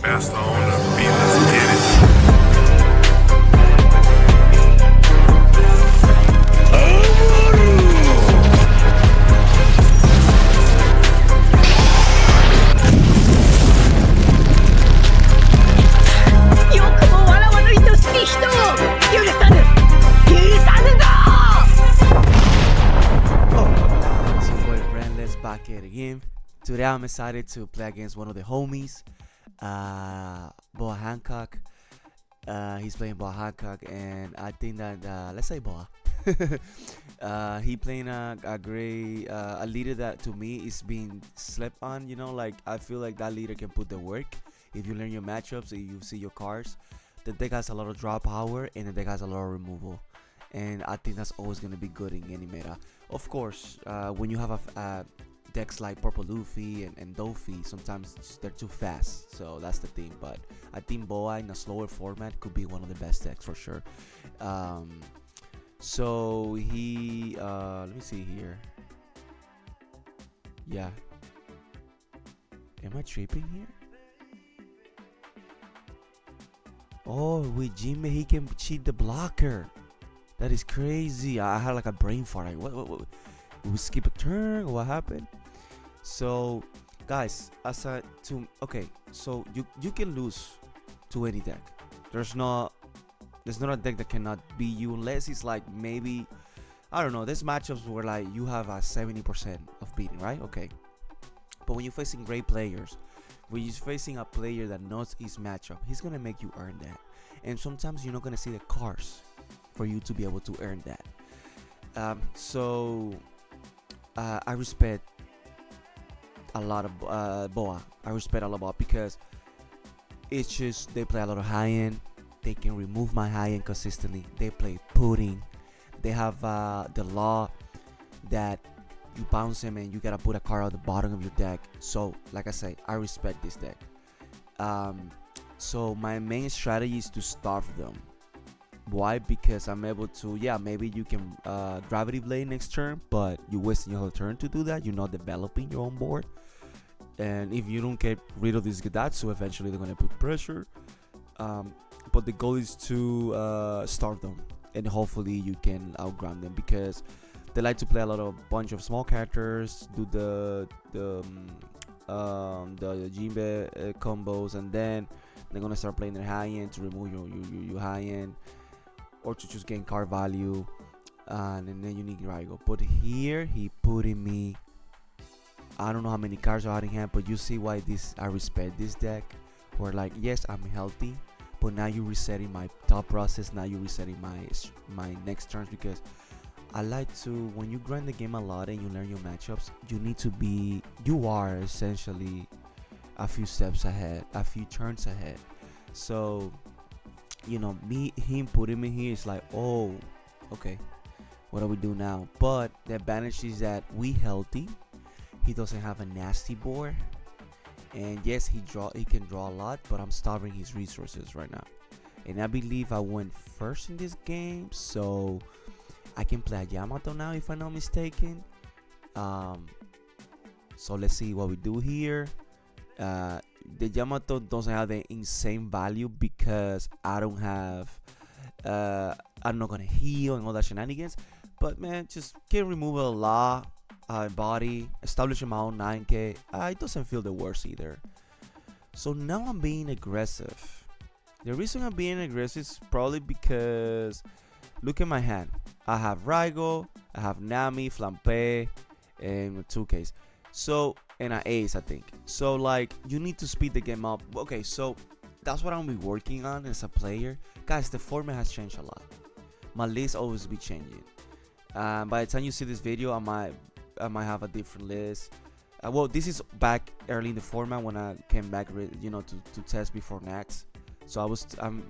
Faster on the beat, let's get it. Back at it again. Today I'm excited to play against one of the homies, Boa Hancock. He's playing Boa Hancock, and I think that let's say Boa. He playing a great a leader that to me is being slept on. You know, like I feel like that leader can put the work if you learn your matchups, if you see your cards. The deck has a lot of draw power, and the deck has a lot of removal, and I think that's always gonna be good in any meta. Of course, when you have a decks like Purple Luffy and Doffy, sometimes they're too fast, so that's the thing. But I think Boa in a slower format could be one of the best decks for sure. So he let me see here. Yeah, am I tripping here? Oh, with Jimbe he can cheat the blocker. That is crazy. I had like a brain fart. Like, what? We skip a turn? What happened? So, guys, okay, so you can lose to any deck. There's not a deck that cannot beat you unless it's like maybe I don't know. There's matchups where like you have a 70% of beating, right? Okay, but when you're facing great players, when you're facing a player that knows his matchup, he's gonna make you earn that. And sometimes you're not gonna see the cards for you to be able to earn that. I respect a lot of Boa. I respect a lot about because it's just they play a lot of high end. They can remove my high end consistently. They play pudding. They have the law that you bounce him and you gotta put a card at the bottom of your deck. So like I say, I respect this deck. So my main strategy is to starve them. Why? Because I'm able to, maybe you can gravity blade next turn, but you're wasting your whole turn to do that. You're not developing your own board, and if you don't get rid of this Gadatsu, eventually they're gonna put pressure. But the goal is to starve them, and hopefully you can outground them because they like to play a lot of bunch of small characters, do the Jinbe combos, and then they're gonna start playing their high end to remove your high end, or to just gain card value, and then you need Raigo. But here he putting me, I don't know how many cards are out in hand, but you see why I respect this deck. Where like, yes, I'm healthy, but now you're resetting my thought process. Now you're resetting my next turns, because I like to, when you grind the game a lot and you learn your matchups, you are essentially a few steps ahead, a few turns ahead. So you know, him putting me here is like, oh, okay, what do we do now? But the advantage is that we healthy. He doesn't have a nasty board, and yes, he can draw a lot, but I'm starving his resources right now. And I believe I went first in this game, so I can play a Yamato now if I'm not mistaken. So let's see what we do here. The Yamato doesn't have the insane value because I don't have I'm not gonna heal and all that shenanigans, but man, just can remove a lot body, establishing my own 9k. It doesn't feel the worst either. So now I'm being aggressive. The reason I'm being aggressive is probably because look at my hand. I have Raigo, I have Nami, Flampe, and 2Ks. So, and an ace, I think. So like, you need to speed the game up. Okay, so that's what I'm gonna be working on as a player. Guys, the format has changed a lot. My list always be changing. By the time you see this video, I might have a different list. Well, this is back early in the format when I came back, you know, to test before Nats. So I'm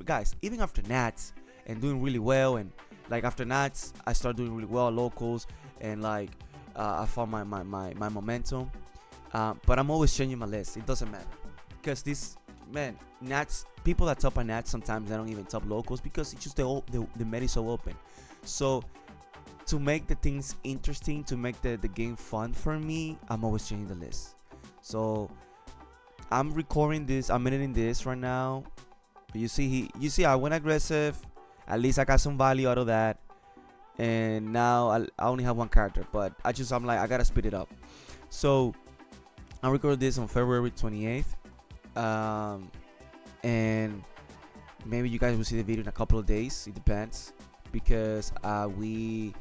guys, even after Nats and doing really well, and like after Nats, I started doing really well at locals, and like I found my momentum. But I'm always changing my list. It doesn't matter, because this, man, Nats, people that top a Nats, sometimes they don't even top locals because it's just the meta is so open. So to make the things interesting, to make the game fun for me, I'm always changing the list. So I'm recording this. I'm editing this right now. But you see, I went aggressive. At least I got some value out of that. And now I only have one character, but I'm like, I gotta speed it up. So I recorded this on February 28th. And maybe you guys will see the video in a couple of days. It depends, because we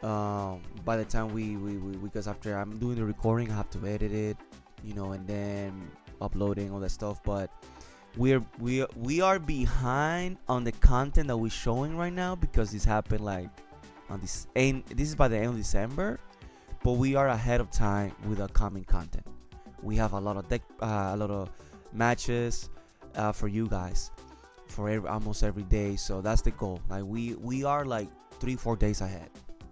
by the time we because after I'm doing the recording, I have to edit it, and then uploading all that stuff. But we are behind on the content that we're showing right now, because this happened like on this, and this is by the end of December. But we are ahead of time with upcoming content. We have a lot of matches for you guys for almost every day. So that's the goal. Like we are like 3-4 days ahead.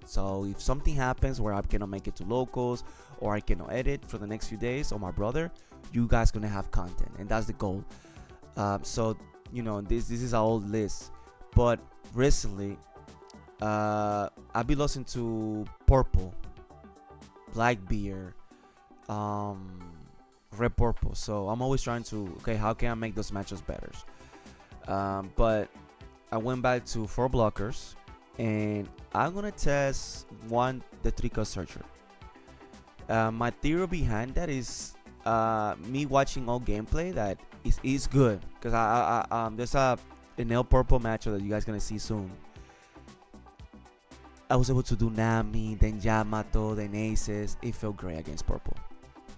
So if something happens where I cannot make it to locals, or I cannot edit for the next few days, or my brother, you guys gonna have content, and that's the goal. So this is our old list, but recently I've been listening to Purple, Blackbeard, Red Purple. So I'm always trying to, how can I make those matches better? But I went back to 4 blockers, and I'm gonna test the 3-cut searcher. My theory behind that is me watching all gameplay that is good, because there's a Enel Purple matchup that you guys gonna see soon. I was able to do Nami, then Yamato, then Aces. It felt great against Purple,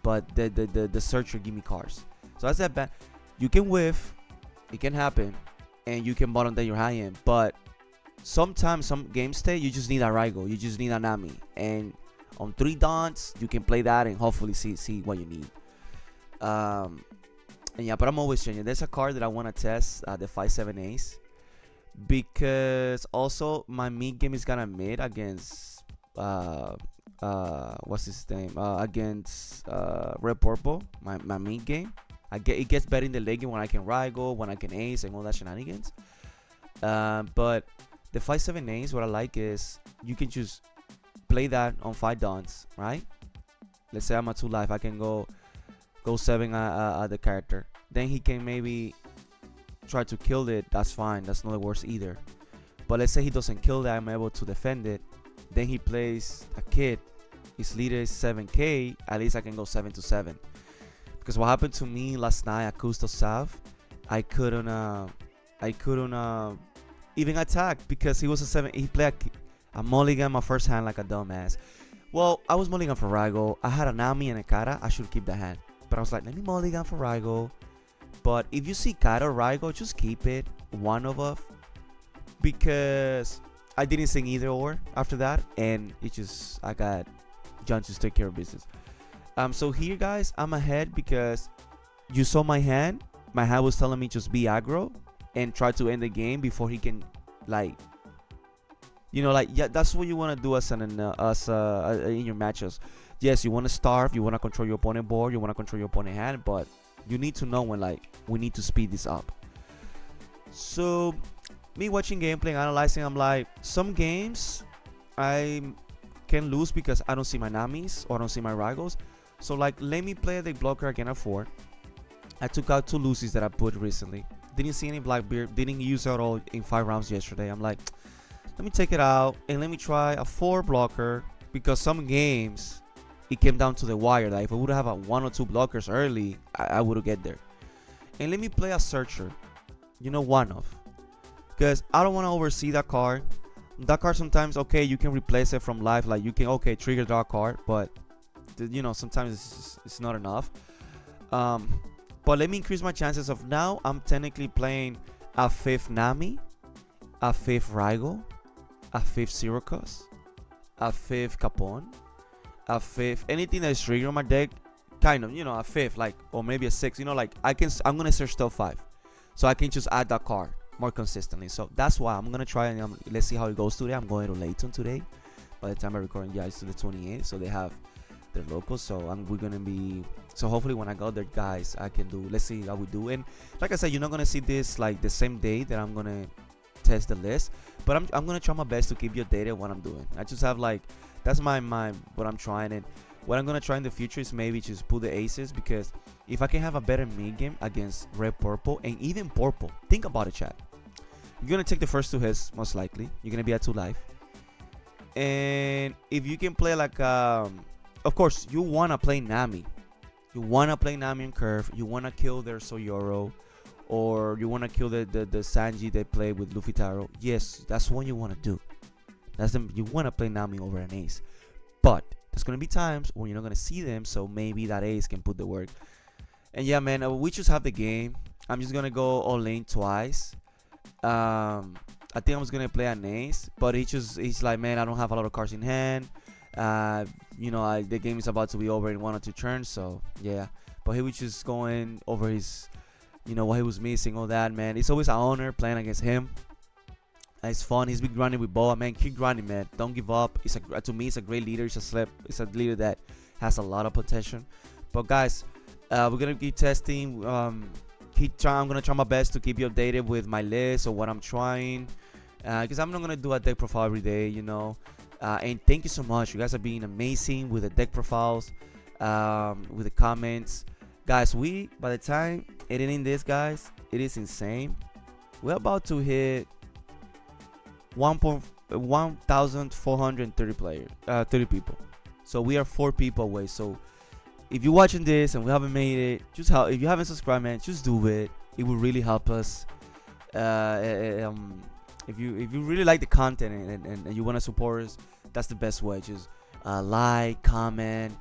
but the searcher give me cars. So that's that bad. You can whiff, it can happen, and you can bottom down your high end. But sometimes some game state you just need a Raigo, you just need a Nami, and on 3 dons you can play that and hopefully see what you need. And yeah, but I'm always changing. There's a card that I want to test, the 5/7 Ace, because also my mid game is kind of mid against what's his name, against Red Purple. My mid game, it gets better in the late game when I can Raigo, when I can Ace, and all that shenanigans. But the 5/7 Ace, what I like is you can just play that on 5 dons, right? Let's say I'm at 2 life, I can go 7 at the character. Then he can maybe try to kill it. That's fine, that's not the worst either. But let's say he doesn't kill that, I'm able to defend it. Then he plays a kid, his leader is 7k, at least I can go 7-7. Because what happened to me last night at Custo South, I couldn't even attack, because he was a 7. He played a mulligan my first hand like a dumbass. Well, I was mulligan for Raigo. I had a Nami and a Kara. I should keep the hand, but I was like, let me mulligan for Raigo. But if you see Kara or Raigo, just keep it, one of us, because I didn't sing either or after that, and I got John to take care of business. So here, guys, I'm ahead because you saw my hand. My hand was telling me just be aggro and try to end the game before he can, yeah, that's what you want to do as in your matches. Yes, you want to starve, you want to control your opponent board, you want to control your opponent hand, but you need to know when we need to speed this up. So me watching gameplay and analyzing, I'm like, some games I can lose because I don't see my Namis or I don't see my Raigos. So let me play the blocker again at 4. I took out 2 Lucy's that I put recently. Didn't see any Blackbeard, didn't use it at all in 5 rounds yesterday. I'm like, let me take it out and let me try a 4 blocker, because some games it came down to the wire that if I would have 1 or 2 blockers early, I would get there. And let me play a searcher, one of, because I don't want to oversee that card. That card sometimes, you can replace it from life, like you can trigger draw card, but sometimes it's not enough. But let me increase my chances of, now I'm technically playing a 5th Nami, a 5th Raigo, a 5th Syracuse, a 5th Capone, a 5th, anything that's trigger on my deck, kind of, a 5th, or maybe a 6, I'm gonna search top 5, so I can just add that card more consistently. So that's why I'm gonna try, and let's see how it goes today. I'm going to Layton today. By the time I record, it's to the 28th, so they have their locals. So we're gonna be, so hopefully when I go there, guys, I can do, let's see how we do. And like I said, you're not gonna see this the same day that I'm gonna test the list, but I'm gonna try my best to keep you updated what I'm doing. I just have that's my what I'm trying. And What I'm gonna try in the future is maybe just put the aces, because if I can have a better mid game against red, purple, and even purple, think about it, chat. You're gonna take the first 2 hits most likely. You're gonna be at 2 life, and if you can play like of course you wanna play Nami. You wanna play Nami and Curve. You wanna kill their Soyoro, or you wanna kill the Sanji they play with Luffy Taro. Yes, that's what you wanna do. You wanna play Nami over an ace, but there's gonna be times when you're not gonna see them, so maybe that ace can put the work. And yeah, man, we just have the game. I'm just gonna go all in twice. I think I was gonna play an ace, but he's like, man, I don't have a lot of cards in hand. The game is about to be over in 1 or 2 turns, so yeah. But he was just going over his, what he was missing, all that, man. It's always an honor playing against him. It's fun. He's been grinding with Boa, man. Keep grinding, man. Don't give up. To me, it's a great leader. It's a leader that has a lot of potential. But guys, we're gonna keep testing. I'm gonna try my best to keep you updated with my list or what I'm trying, because I'm not gonna do a deck profile every day, and thank you so much. You guys are being amazing with the deck profiles, with the comments, guys. By the time editing this, guys, it is insane. We're about to hit 1,430 players, 30 people. So we are 4 people away. So if you're watching this and we haven't made it, if you haven't subscribed, man, just do it. It will really help us. If you really like the content and you want to support us, that's the best way. Just like, comment,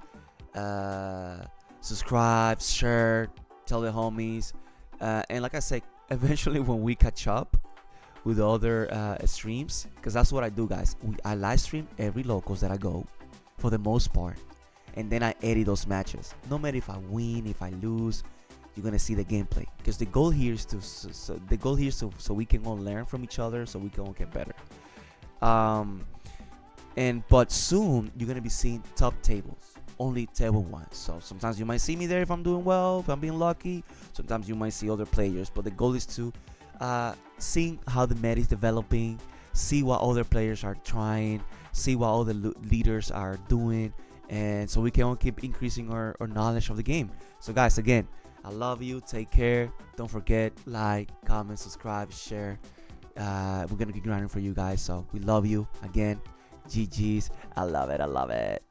subscribe, share, tell the homies, and like I said, eventually when we catch up with the other streams, because that's what I do, guys. I live stream every locals that I go, for the most part, and then I edit those matches. No matter if I win, if I lose, you're gonna see the gameplay, because the goal here is so we can all learn from each other, so we can all get better. But soon you're gonna be seeing top tables, only table 1. So sometimes you might see me there if I'm doing well, if I'm being lucky. Sometimes you might see other players, but the goal is to see how the meta is developing, see what other players are trying, see what other leaders are doing, and so we can all keep increasing our knowledge of the game. So guys, again, I love you. Take care. Don't forget, like, comment, subscribe, share. We're gonna keep grinding for you guys, so we love you. Again, GG's. I love it.